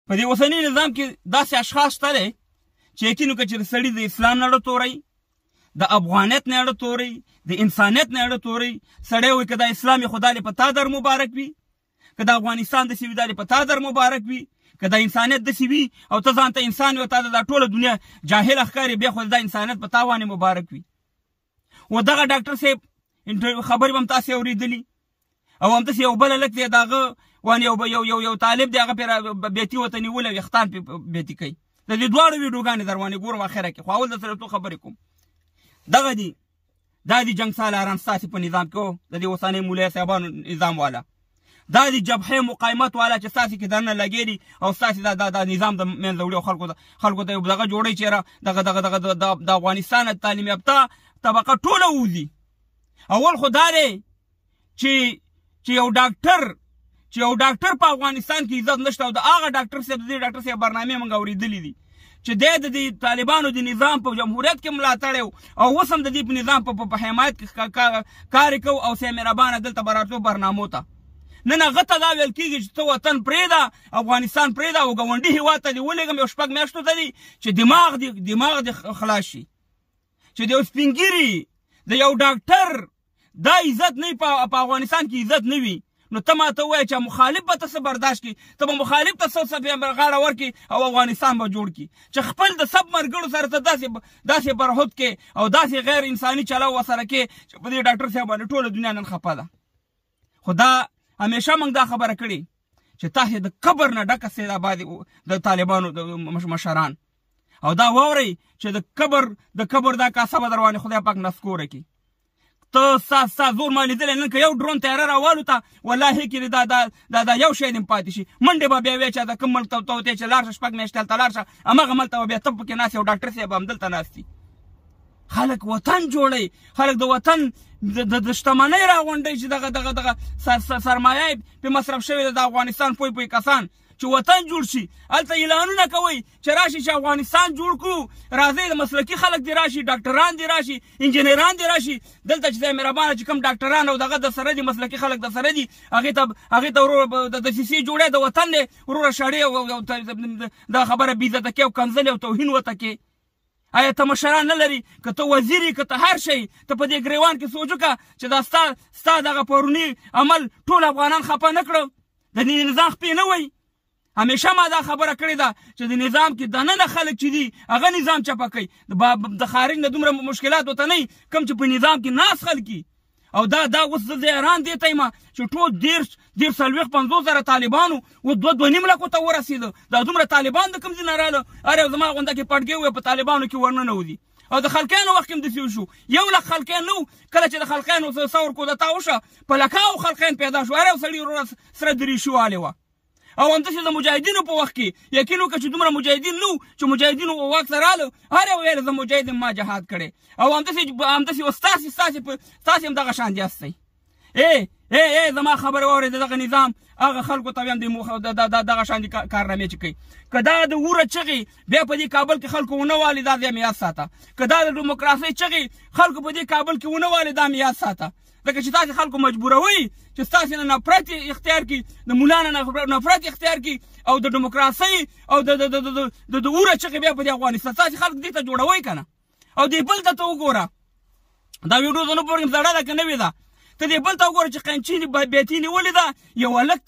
په دې اوسني نظام کې داسې اشخاص شته دی چې یقین وکړه چې د سړي د اسلام نه اړه تورئ، د افغانیت نه اړه تورئ، د انسانیت نه اړه تورئ. سړی وایي که دا اسلام یې خو دا په تا در مبارک وي، که د افغانستان داسې وي دا په تا در مبارک وي، که د انسانیت داسې وي او ته ځان ته انسان وي او تا دا ټوله دنیا جاهل ښکاري، بیا خو دا انسانیت په تا باندې مبارک وي. و دغه ډاکټر صاحب خبرې به هم تاسې اورېدلي او همداسې یو بل هلک دی د هغه یو طالب دی هغه پرې بیتي ورته نیولی او ویښتان پرې بیتي کوي. د دې دواړو ویډیوګانې در باندې ګورم اخره کې، خو اول در سره څو خبرې کوم. دغه دي دا دي جنګ سالاران ستاسې په نظام کې د دې اوسنۍ مولوي صاحبانو نظام والا، دا دي جبهې مقاومت والا چې ستاسې کې دننه لګېدي او ستاسې دا نظام د منځه وړي او خلکو ته دغه جوړوي چې د افغانستان تعلیم یافته طبقه ټوله ووځي. اول خو دا دی چې یو ډاکټر په افغانستان کې عزت نشته او د هغه ډاکټر صاحب د دې ډاکټر صاحب برنامې موږ اورېدلې دي چې دی د دې طالبانو د نظام په جمهوریت کې ملاتړ او اوس هم د دې په نظام په حمایت کې کار کوو او سي مهربانه دلته به راتلو برنامو ته. نن هغه ته دا ویل کېږي چې ته وطن پرېږده، افغانستان پرېږده او ګاونډي هېواد ته دې ولېږم یو 6 میاشتو ته دي چې دماغ دې خلاص شي، چې د یو سپین ږیري د یو ډاکټر دا عزت نه په افغانستان کې عزت نه وي، نو ته ماته ووایه چې مخالف به ته څه برداشت کړي، ته به مخالف ته څه غاړه ورکړي او افغانستان به جوړ کړي چې خپل د سب ملګرو سره ته داسې برخود کې او داسې غیر انساني چلو ورسره کې چې په دې ډاکټر صاحب باندې ټوله دنیا نن خفه ده. خو دا همیشه موږ دا خبره کړې چې تاسې د قبر نه ډکه سي د طالبانو د مشران او دا واورئ چې د قبر دا کاسه به در باندې خدای پاک نسکوره کړي. ته ستا زور ما لیدلی نن که یو ډرون تیاره راوالوته والله کې دا یو شی دې پاتې شي، منډې به بیا وایې چې دا کوم ملک ته وتې چې لاړ شه 6 میاشتې هلته لاړ شه، هماغه ملک ته به بیا ته پکې ناست یې او ډاکټر صاحب هم دلته ناست دي. خلک وطن جوړوي، خلک د وطن د شتمنۍ راغونډوي چې دغه سرمایه پې مصرف شوې ده د افغانستان پوی کسان چې وطن جوړ شي. هلته اعلانونه کوئ چې راشي چې افغانستان جوړ کړو، راځئ د مسلکي خلک دې راشي، ډاکټران دې راشي، انجینران دې راشي. دلته چې مهربانه چې کوم ډاکټران او دغه د سره دي مسلکي خلک د سره دي هغې ته ورور د دسیسې جوړی د وطن دی وروره شړې او دا خبره بېعزته کې او کنځلې او توهین ورته کې. آیا ته مشران نه لري؟ که ته وزیر یې که ته هر شی، ته په دې ګریوان کې سوچ وکړه چې دا ستا دغه پروني عمل ټول افغانان خفه نه کړه، د دې نظام خپې نه وایي. همیشه ما دا خبره کړې ده چې د نظام کې دننه خلک چې دي هغه نظام چپه کوي، د خارج نه دومره مشکلات ورته نه وي کوم چې په نظام کې ناست خلک او دا اوس زه حیران دې ته یم چې ټول 40-50 زره طالبانو و 2.5 لکو ته ورسېده. دا دومره طالبان د کوم ځای نه راغله؟ هر یو زما غونډه کې پټګۍ وی په طالبانو کې ورننوځي او د خلقیانو وخت کې هم داسې وشو. 1 لک خلقیان نه و، کله چې د خلقیانو ثور کودتا وشه په لکاو خلقیان پیدا شو، هر یو سړي وروره سره دریشي والې وه. او همداسې د مجاهدینو په وخت کې یقین وکړه چې دومره مجاهدین نه وو چې مجاهدینو واک ته راغله هر یو ویل زه مجاهد یم ما جهاد کړی او همداسې ستاسې هم دغه شان یاستئ. زما خبره واورئ د دغه نظام هغه خلکو ته هم دغه شان کارنامې چې کوي. که دا د وره چغې بیا په دې کابل کې خلکو ونه والي دا هم یاد ساته، که دا د ډیموکراسۍ چغې خلکو په دې کابل کې ونه والي دا هم یاد ساته. ځکه چې تاسې خلکو مجبوروئ چې ستاسې نه نفرت اختیار کړي، د ملا نه نفرت اختیار کړي او د ډیموکراسۍ او د وره چغې بیا په دې افغانستان تاسې خلک دې ته جوړوئ که نه. او دې بل ته وګوره، دا ویډیو زه نه پوهېږم زړه ده که نوې ده، ته دې بل ته وګوره چې قینچي بیتي نیولې ده یو هلک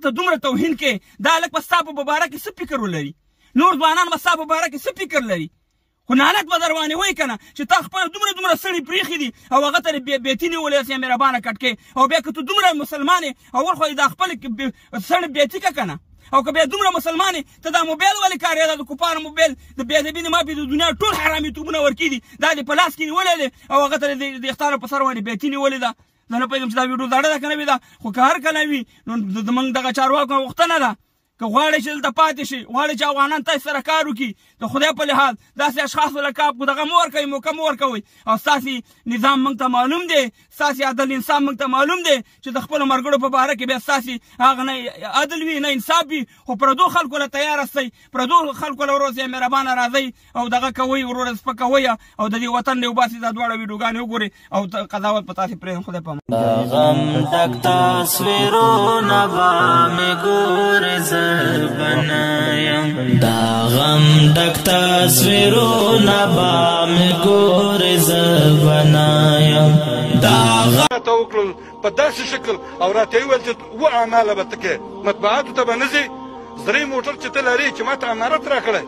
ته دومره توهین کې دا هلک به ستا په باره کې څه فکر ولري، نور ځوانان به ستا په باره کې څه فکر لري؟ خو نالت به در باندې وایي که نه چې تا خپله دومره سړي پرېښي دي او هغه ته بیتي نیولې هسې مهربانه کټکې او بیا که ته دومره مسلمان یې اول خو دا خپل سړی بیتي که نه او که بیا دومره مسلمان یې ته دا موبایل ولې کارېده د کفارو موبایل د بېادبي د مافیې د دنیا ټول حرامیتوبونه ورکړي دي دا دې په لاس کې نیولی دی او هغه ته د اختارو په سر باندې بیتي نیولې ده. زه نه پوهېږم چې دا ویډیو زړه ده که نه وي ده، خو که هر کله وي نو زموږ دغه چارواکو غوښتنه ده که غواړئ چې دلته پاتې شي، غواړئ چې افغانان تاسې سره کار وکړي د خدای په لحاظ داسې اشخاصو له دغه مه ورکوئ، موقع مه ورکوئ. او ستاسې نظام موږ ته معلوم دی، ستاسې عدل انصاف موږ ته معلوم دی چې د خپلو ملګرو په باره کې بیا ستاسې هغه نه عدل وي نه انصاف وي، خو پردو خلکو له تیار استئ، پردو خلکو له ورور سره مهربانه راځئ او دغه کوئ وروره سپکوئ او د دې وطن نه وباسئ. دا دواړه ویډیوګانې وګورئ او قضاوت په تاسې پرېږدم. خدای په امان. غم ډک تصویرونه به مې ګورې زر بنه دا غم ډک تصویرونه به مې ګورې زه بنایم دا غم ته وکړل په داسې شکل او راته یې وویل چې اووه اعماله به ته کوې مطبوعاتو ته به نه ځې درې موټر چې ته لرې چې ما ته امارت راکړی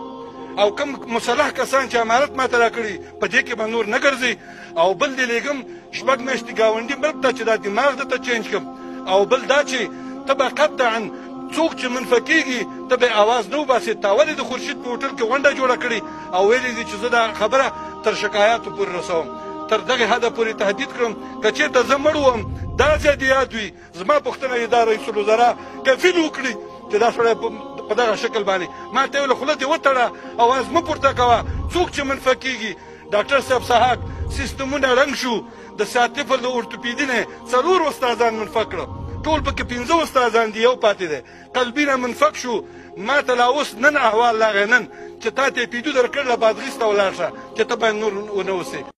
او کوم مسلح کسان چې امارت ما ته راکړي په دې کې به نور نه ګرځي او بل دې لېږم شپږ میاشتې ګاونډي ملک ته چې دا دماغ درته چینج کړم او بل دا چې ته به قطعا څوک چې منفه کېږي ته به اواز نه وباسې تا ولې د خورشید په هوټل کې غونډه جوړه کړې او ویلې دي چې زه دا خبره تر شکایاتو پورې رسوم تر دغه حده پورې تهدید کړم که چېرته زه مړ وم دا ځای دې یاد وي زما پوښتنه یې دا رئیس الوزرا کفیل وکړي چې دا سړی په دغه شکل باندې ما ته یې ویل خوله دې وتړه اواز مه پورته کوه څوک چې منفه کېږي ډاکټر صاحب سحاق سیستمونه رنګ شو د ساتفل د اورتوپیدي نه 4 استادان منفه کړه ټول پکې 15 استادان دي یو پاتې دی قلبي نه منفک شو ما ته لا اوس نن احوال لاغې نن چې تا ته پیدو درکړله بادغیس ته ولاړ شه چې ته باید نور ونه اوسې